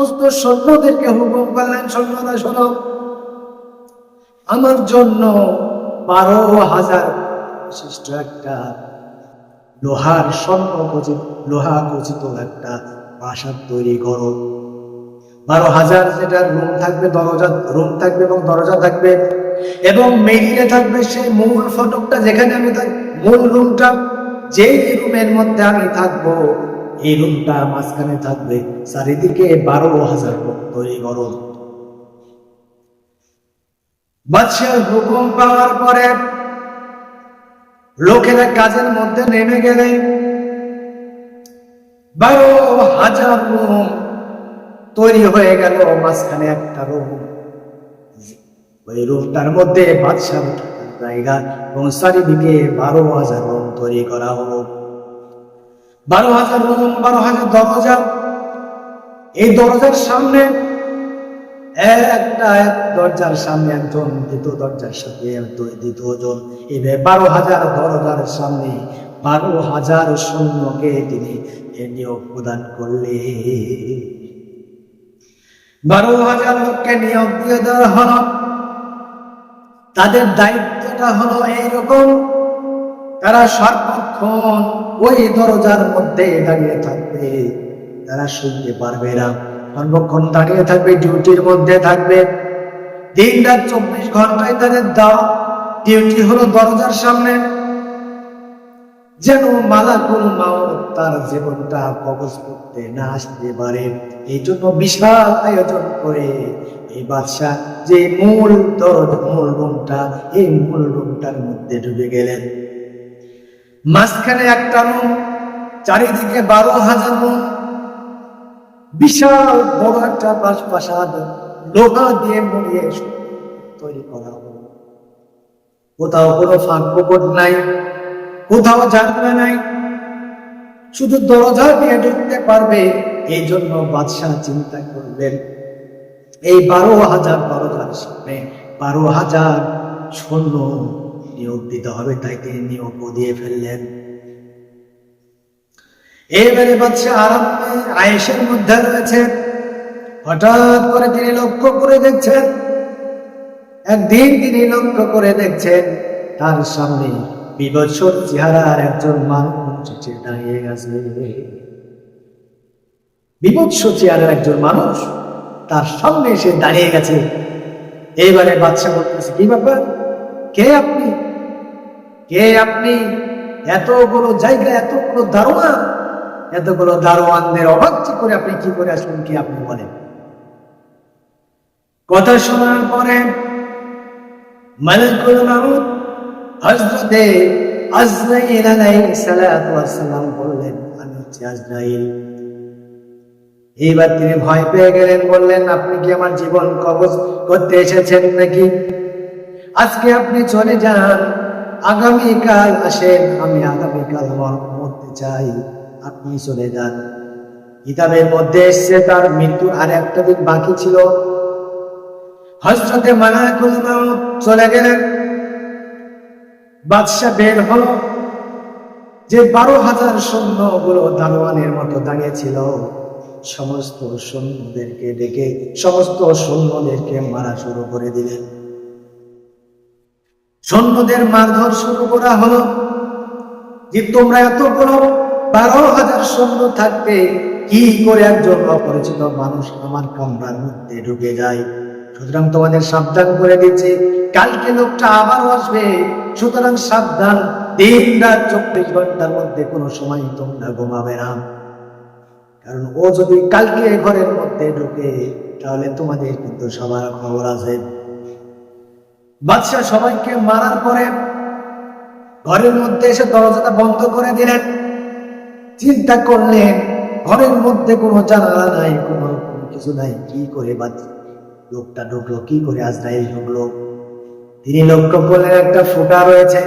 সমস্ত সৈন্যদেরকে হুকুম করলেন, সৈন্যরা শোনো, আমার জন্য 12,000 বিশিষ্ট একটা লোহা খচিত একটা প্রাসাদ তৈরি করো। 12,000 যেটা রুম থাকবে, রুম থাকবে এবং দরজা থাকবে, এবং মেইনে থাকবে সেই মূল ফটকটা, যেখানে আমি থাকবো, মূল রুমটা, যেই রুমের মধ্যে আমি থাকবো, এই রুমটা মাঝখানে থাকবে, চারিদিকে 12,000 লোক তৈরি করো। বাদশাহ হুকুম পাওয়ার পরে লোকেরা কাজের মধ্যে নেমে গেলে 12,000 রুম তৈরি হয়ে গেল। মাঝখানে একটা রুম, ওই রুমটার মধ্যে বাদশাহ জায়গা, এবং চারিদিকে 12,000 রুম তৈরি করা হলো। 12,000 রুম, 12,000 দরজা। এই দরজার সামনে এক দরজার সামনে একজন, দ্বিতীয় দরজার সাথে দ্বিতীয় জন, এভাবে 12,000 দরজার সামনে 12,000 সৈন্যকে তিনি নিয়োগ প্রদান করলে। 12,000 লোককে নিয়োগ দিয়ে দেওয়া হলো। তাদের দায়িত্বটা হলো এইরকম, তারা সর্বক্ষণ ওই দরজার মধ্যে দাঁড়িয়ে থাকবে, তারা শুনতে পারবে না, সর্বক্ষণ দাঁড়িয়ে থাকবে, ডিউটির মধ্যে থাকবে। দিন রাত 24 ঘন্টায় তাদের ডিউটি হলো দরজার সামনে, যেন মালাকুল মাউত তার জীবনটা কবজ করতে না আসতে পারে। এই জন্য বিশাল আয়োজন করে এই বাদশাহ যে মূল রুমটা, এই মূল রুমটার মধ্যে ঢুকে গেলেন। মাঝখানে একটা রুম, চারিদিকে 12,000 রুম, বিশাল বড় একটা প্রাসাদ, লোহা দিয়ে মুড়িয়ে তৈরি করা হলো। কোথাও কোনো ফাঁক ফোকর নাই, কোথাও জানলা নাই, শুধু দরজা দিয়ে ঢুকতে পারবে। এই জন্য বাদশাহ চিন্তা করলেন, এই 12,000 দরজার সামনে 12,000 সৈন্য নিয়োগ দিতে হবে, তাই তিনি নিয়োগ দিয়ে ফেললেন। এবারে বাদশাহ আরামে আয়েশের মধ্যে রয়েছে। হঠাৎ করে তিনি লক্ষ্য করে দেখছেন, একদিন তিনি লক্ষ্য করে দেখছেন তার সামনে বিভৎস চেহারার একজন মানুষ দাঁড়িয়ে গেছে। বিভৎস চেহারার একজন মানুষ তার সামনে এসে দাঁড়িয়ে গেছে। এইবারে বাদশা বলতেছে, কি ব্যাপার, কে আপনি? কে আপনি? এতগুলো জায়গা, এতগুলো দারোয়ান, এতগুলো দারোয়ানদের অবাচ্য করে আপনি কি করে আসবেন, কি আপনি বলেন? কথা শোনার পরে মালিকুল মাউত হযরতে আজরাইল আলাইহিস সালাতু ওয়াস সালাম বললেন, আমি হচ্ছি আজরাইল। এইবার তিনি ভয় পেয়ে গেলেন, বললেন, আপনি কি আমার জীবন কবজ করতে এসেছেন নাকি? আজকে আপনি চলে যান, আগামীকাল আসেন, আমি আগামীকাল মরতে চাই, আপনি চলে যান। কিতাবের মধ্যে এসেছে তার মৃত্যুর আর একটা দিন বাকি ছিল। হযরতে মালাকুল মাউত চলে গেলেন। বাদশা বের হলো, যে 12,000 সৈন্যগুলো দারোয়ানের মতো দাঁড়িয়েছিল, সমস্ত সৈন্যদেরকে ডেকে সমস্ত সৈন্যদেরকে মারা শুরু করে দিলেন। সৈন্যদের মারধর শুরু করা হলো, যে তোমরা এত বড় 12,000 সৈন্য থাকবে, কি করে একজন অপরিচিত মানুষ আমার কামরার মধ্যে ঢুকে যায়? সুতরাং তোমাদের সাবধান করে দিচ্ছি, কালকে লোকটা আবার আসবে, সুতরাং সাবধান। দিন রাত 24 ঘন্টার মধ্যে কোনো সময় তোমরা ঘুমাবে না, কারণ ও যদি কালকে ঘরের মধ্যে ঢুকে, তাহলে তোমাদের কিন্তু সবার খবর আছে। বাদশাহ সবাইকে মারার পরে ঘরের মধ্যে এসে দরজাটা বন্ধ করে দিলেন। চিন্তা করলেন, ঘরের মধ্যে কোনো জানালা নাই, কোনো কিছু নাই, কি করে লোকটা ঢুকলো, কি করে আজরাইল ঢুকলো? তিনি লক্ষ্য করলেন একটা ফোঁটা রয়েছে।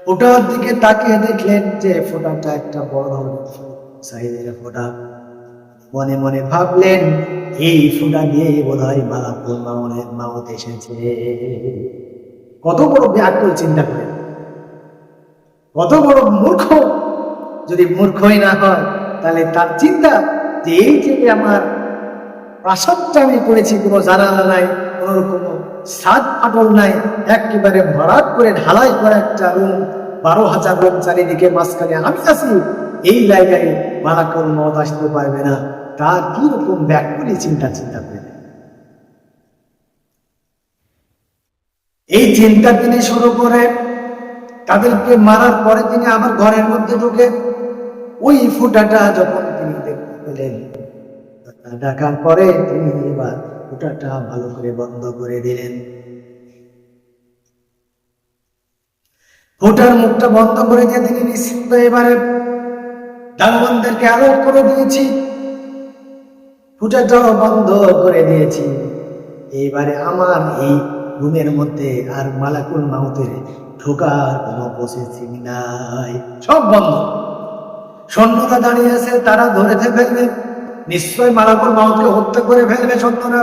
ফোঁটার দিকে তাকিয়ে দেখলেন যে ফোঁটাটা একটা বড় সাইজের ফোঁটা। মনে মনে ভাবলেন, এই ফোঁটা দিয়ে বোধহয় মালাকুল মাউত এসেছে। কত বড় ব্যাকুল, চিন্তা করেন, কত বড় মূর্খ! যদি মূর্খই না হয়, তাহলে তার চিন্তা যে এই যে আমার প্রাসাদটা আমি করেছি, কোনো জানালা নাই, কোনো কোনো ছাদ ফাটল নাই, একেবারে ভরাট করে ঢালাই করা একটা রুম, 12,000 লোক চারিদিকে, মাঝখানে আমি আছি। এই জায়গায় মালাকুল মউত আসতে পারবে না। তার কিরকম ব্যাকুলি চিন্তা করে এই চিন্তা তিনি শুরু করে। তাদেরকে মারার পরে তিনি আবার ঘরের মধ্যে ঢুকে ওই ফুটাটা যখন তিনি দেখতে পেলেন, ডাকার পরে তিনি এবার ফুটাটা ভালো করে বন্ধ করে দিলেন। ফুটার মুখটা বন্ধ করে দিয়ে তিনি নিশ্চিন্ত, এবারে দারোয়ানদেরকে অ্যালার্ট করে দিয়েছি, ফুটাটাও বন্ধ করে দিয়েছি, এইবারে আমার এই রুমের মধ্যে আর মালাকুল মাউতের ঢোকার কোনো প্রসেসিং নাই, সব বন্ধ। সৈন্যরা দাঁড়িয়ে আছে, তারা ধরেতে ফেলবে, নিশ্চয় মালাকুল মাউতকে হত্যা করে ফেলবে সৈন্যরা।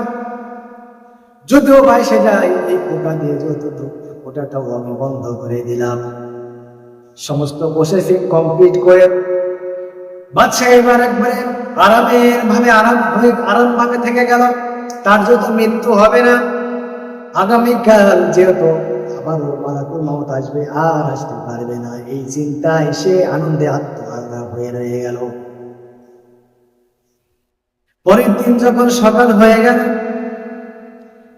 যদিও ভাই সেটা এই ফোটা দিয়ে যেহেতু ফোটাটাও আমি বন্ধ করে দিলাম। সমস্ত প্রসেসিং কমপ্লিট করে বাদশা এবার একবারে আরামভাবে থেকে গেল। তার যেহেতু মৃত্যু হবে না, আগামীকাল যেহেতু আবারও মালাকুল মউত আসবে, আর আসতে পারবে না, এই চিন্তায় সে আনন্দে আত্মহারা হয়ে রয়ে গেল। পরের দিন যখন সকাল হয়ে গেল,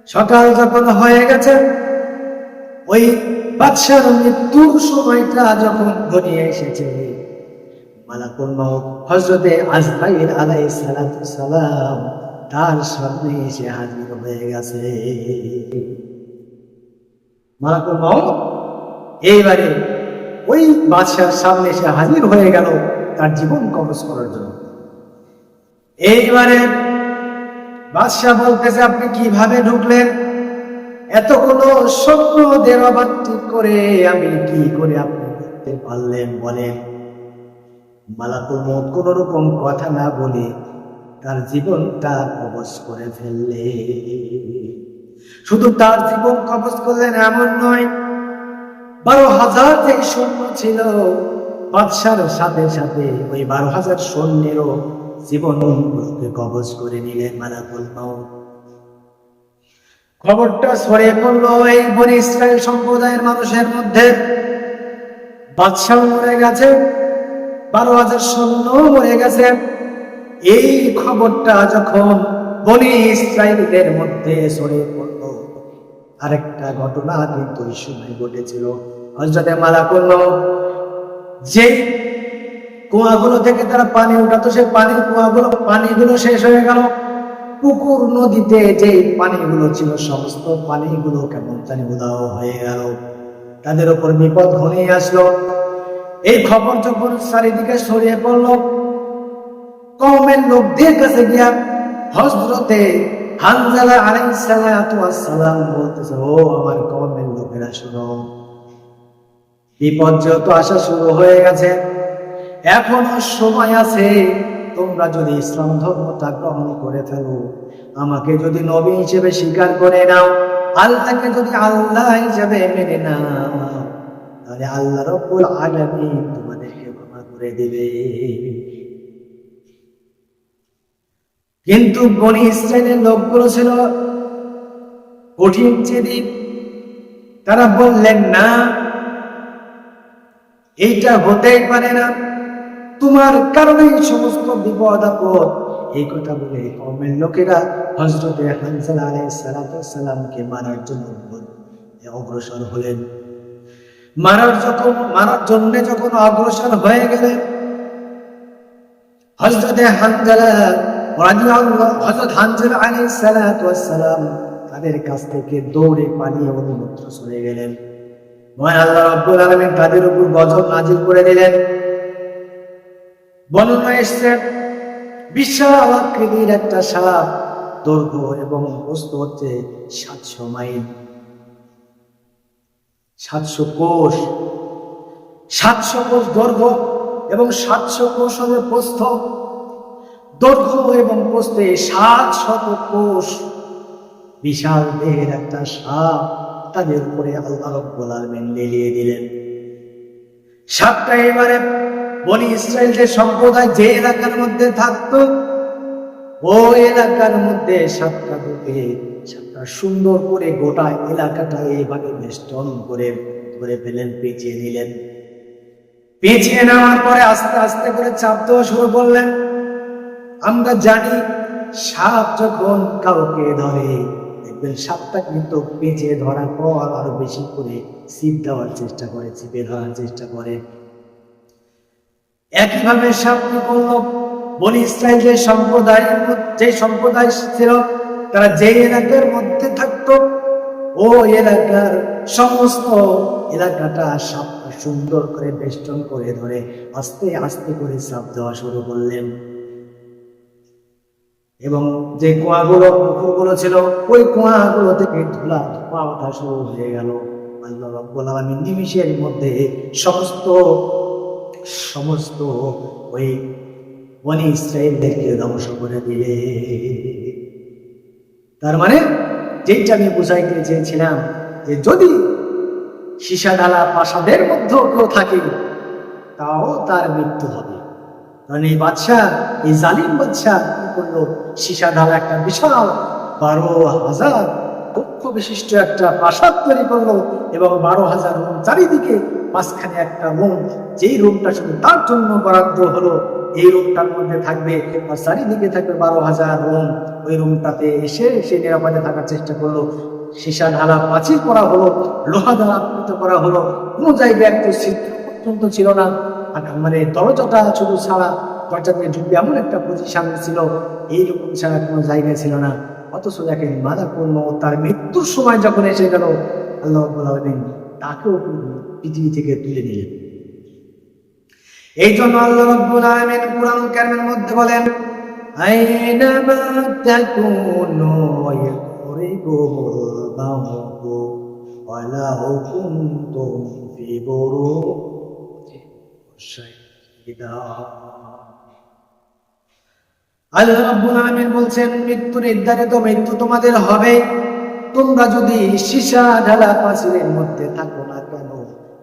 সকাল যখন হয়ে গেছে, ওই বাদশার মৃত্যুর সময়টা যখন ঘনিয়ে এসেছে, মালাকুল মউত হযরতে আজরাইল আলাইহিস সালাম তার সামনে এসে হাজির হয়ে গেছে। মালাকুল মউত এইবারে ওই বাদশার সামনে এসে হাজির হয়ে গেল তার জীবন কবজ করার জন্য। এইবারে বাদশা বলতেছে, আপনি কিভাবে ঢুকলেন? এতগুলো স্বপ্ন দেওয়াবাতি করে আমি কি করে আপনি ঢুকতে পারলেন বলেন? মালাকুল মউত কোন রকম কথা না বলে তার জীবনটা কবজ করে ফেললে। শুধু তার জীবন কবজ করলেন এমন নয়, 12,000 যে সৈন্য ছিল বাদশার সাথে সাথে ওই 12,000 সৈন্যেরও জীবনকে কবজ করে নিলেন মালাকুল মউত। খবরটা ছড়িয়ে পড়লো এই বনি ইসরাইল সম্প্রদায়ের মানুষের মধ্যে। বাদশা মরে গেছে, 12,000 সৈন্য মরে গেছে। এই খবরটা যখন বনি ইসরাইলদের মধ্যে ছড়িয়ে পড়লো, আরেকটা ঘটনা কিন্তু ওই সময় ঘটেছিল। হযরতে মালাকুল মউত যে কুয়াগুলো থেকে তারা পানি উঠাতো, সেই পানিগুলো শেষ হয়ে গেল। পুকুর নদীতে যে পানিগুলো ছিল সমস্ত পানিগুলো কেমন জানি উধাও হয়ে গেল। তাদের উপর বিপদ ঘনিয়ে আসলো। এই খবর যখন চারিদিকে ছড়িয়ে পড়লো, কওমের লোকদের কাছে গিয়া হযরতে হানজালা আলাইহিস সালাম বলতেছে, ও আমার কওমের লোকেরা শুনো, বিপদ যেহেতু আসা শুরু হয়ে গেছে, এখনো সময় আছে। তোমরা যদি ইসলাম ধর্মটা গ্রহণ করে ফেলো, আমাকে যদি নবী হিসেবে স্বীকার করে নাও, আল্লাহকে যদি আল্লাহ হিসেবে মেনে নাও, তাহলে আল্লাহ রাব্বুল আলামিন তোমাদেরকে ক্ষমা করে দিবে। কিন্তু বনি ইসরাইলের লোকগুলো ছিল কঠিন চেদি। তারা বললেন, না, এইটা হতেই পারে না, তোমার কারণেই সমস্ত বিপদ আপদ। এই কথা বলে কওমের লোকেরা হযরতে হানজালা আলাইহিস সালামকে মারার জন্য অগ্রসর হলেন। মারার জন্য যখন অগ্রসর হয়ে গেলেন, হযরতে হানজালা আলাইহিস সালাম তাদের কাছ থেকে দৌড়ে পালিয়ে অন্যত্র চলে গেলেন। মহান আল্লাহ রাব্বুল আলামিন তাদের উপর গজব নাজিল করে দিলেন। বর্ণনা এসেছে, বিশাল আকৃতির একটা সাপ, দৈর্ঘ্য এবং প্রস্থ হচ্ছে 700 মাইল, 700 কোষ, 700 কোষ দৈর্ঘ্য এবং 700 কোষ হবে প্রস্থ। দৈর্ঘ্য এবং প্রস্থে 700 কোষ বিশাল দেহের একটা সাপ তাদের উপরে আল্লাহ রাব্বুল আলামিন লেলিয়ে দিলেন। সাপটা এবারে বনি ইসরাইলের সম্প্রদায় যে এলাকার মধ্যে থাকতো, ওই এলাকার মধ্যে সাপটা ঢুকে সাপটা সুন্দর করে গোটা এলাকাটা এইভাবে বেষ্টন করে ধরে ফেলেন, পেঁচিয়ে নিলেন। পেঁচিয়ে নেওয়ার পরে আস্তে আস্তে করে চাপ দেওয়া শুরু করলেন। আমরা জানি সাপ যখন কাউকে ধরে দেখবেন সাপটা কিন্তু পেঁচিয়ে ধরার পর আরো বেশি করে ছিপ দেওয়ার চেষ্টা করে, ছিপে ধরার চেষ্টা করে। একইভাবে সাপ কি করলো, বনি ইসরাইল যে সম্প্রদায় ছিল, তারা যে এলাকার মধ্যে থাকতো ও এলাকার সমস্ত এলাকাটা সাপটা সুন্দর করে বেষ্টন করে ধরে আস্তে আস্তে করে সাপ দেওয়া শুরু করলেন। এবং যে কুয়াগুলো পুকুরগুলো ছিল ওই কুয়াগুলো থেকে ধুলা ধোঁয়া ওঠা শুরু হয়ে গেল। আল্লাহ রাব্বুল আলামিন নিমিষের মধ্যে সমস্ত ওই বনি ইসরাইলদেরকে ধ্বংস করে দিলে। তার মানে যেটা আমি বুঝাইতে চেয়েছিলাম যে যদি সীসা ঢালা প্রাসাদের মধ্যেও কেউ থাকে তাও তার মৃত্যু হবে। কারণ এই বাদশাহ, এই জালিম বাদশাহ কি করলো, সীসা ঢালা একটা বিশাল 12,000 কক্ষ বিশিষ্ট একটা প্রাসাদ তৈরি করলো এবং 12,000 রুম চারিদিকে, মাঝখানে একটা রুম, যেই রুমটা শুধু তার জন্য বরাদ্দ হলো। এই রুমটার মধ্যে থাকবে আর চারিদিকে থাকবে 12,000 রুম। ওই রুমটাতে এসে সে নিরাপদে থাকার চেষ্টা করলো। সীসা ঢালা প্রাচীর করা হলো, লোহা দ্বারা আবৃত করা হলো, কোনো জায়গায় একটু ছিদ্র পর্যন্ত ছিল না। মানে দরজাটা শুধু ছাড়া, দরজা দিয়ে ঢুকবে এমন একটা পজিশন ছিল, এইরকম ছাড়া কোনো জায়গায় ছিল না। অথচ দেখেন মালাকুল মউত তার মৃত্যুর সময় যখন এসে গেল, আল্লাহ রাব্বুল আলামিন তাকেও পৃথিবী থেকে তুলে নিলেন। এই জন্য আল্লাহ রাব্বুল আলামিন কুরআন কারীমের মধ্যে বলেন, আইনামা তাকুনু ইউরিকুমুল মাউতু ওয়ালাউ কুনতুম ফি বুরুজিন শাহীদা। আল্লাহ রাব্বুল আলামিন বলছেন, মৃত্যু নির্ধারিত মৃত্যু তোমাদের হবে, তোমরা যদি সীসা ঢালা প্রাচীরের মধ্যে থাকো না কেন,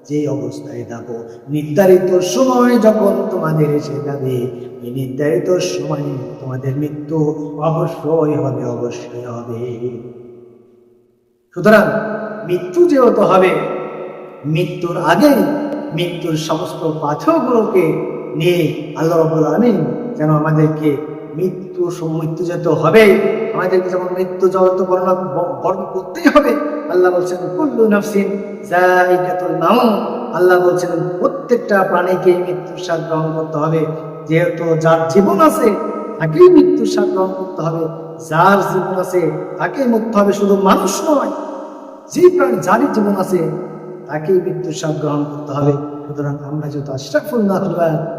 যে অবস্থায় থাকো, নির্ধারিত সময় যখন তোমাদের এসে যাবে, এই নির্ধারিত সময় তোমাদের মৃত্যু অবশ্যই হবে, অবশ্যই হবে। সুতরাং মৃত্যু যেহেতু হবে, মৃত্যুর আগে মৃত্যুর সমস্ত পাথরগুলোকে নিয়ে আল্লাহ রাব্বুল আলামিন যেন আমাদেরকে মৃত্যু যেহেতু হবে, আমাদেরকে যেমন মৃত্যু জগৎ বরণ করতেই হবে। আল্লাহ বলছেন কুল্লু নাফসিন যায়িকাতুল মাউত। আল্লাহ বলছেন প্রত্যেকটা প্রাণীকে মৃত্যুর স্বাদ গ্রহণ করতে হবে। যেহেতু যার জীবন আছে তাকেই মৃত্যুর স্বাদ গ্রহণ করতে হবে, যার জীবন আছে তাকেই মরতে হবে। শুধু মানুষ নয়, যে প্রাণী যারই জীবন আছে তাকেই মৃত্যুর স্বাদ গ্রহণ করতে হবে। সুতরাং আমরা যেহেতু আশরাফুল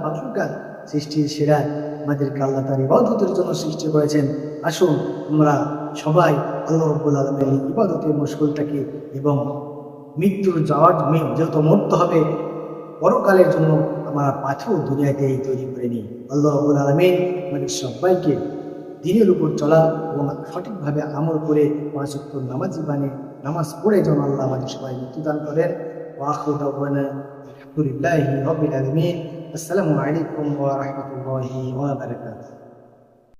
মাখলুকাত, সৃষ্টির সেরা, আমাদেরকে আল্লাহ তার ইবাদতের জন্য সৃষ্টি করেছেন। আসুন আমরা সবাই আল্লাহ রাব্বুল আলামিনের ইবাদতে মশগুল থাকি এবং মৃত্যুর যেহেতু মরতে হবে, পরকালের জন্য আমরা পাথর দুনিয়াতে তৈরি করে নিই। আল্লাহ রাব্বুল আলামিন আমাদের সবাইকে দিনের উপর চলা এবং সঠিকভাবে আমল করে 5 ওয়াক্ত নামাজ পড়ে যেন আল্লাহ আমাদের সবাই মৃত্যুদান করেন। ওয়া আখিরু দাওয়ানা আলহামদুলিল্লাহি রাব্বিল আলামিন। আসসালামু আলাইকুম ওয়া রাহমাতুল্লাহি ওয়া বারাকাতুহু।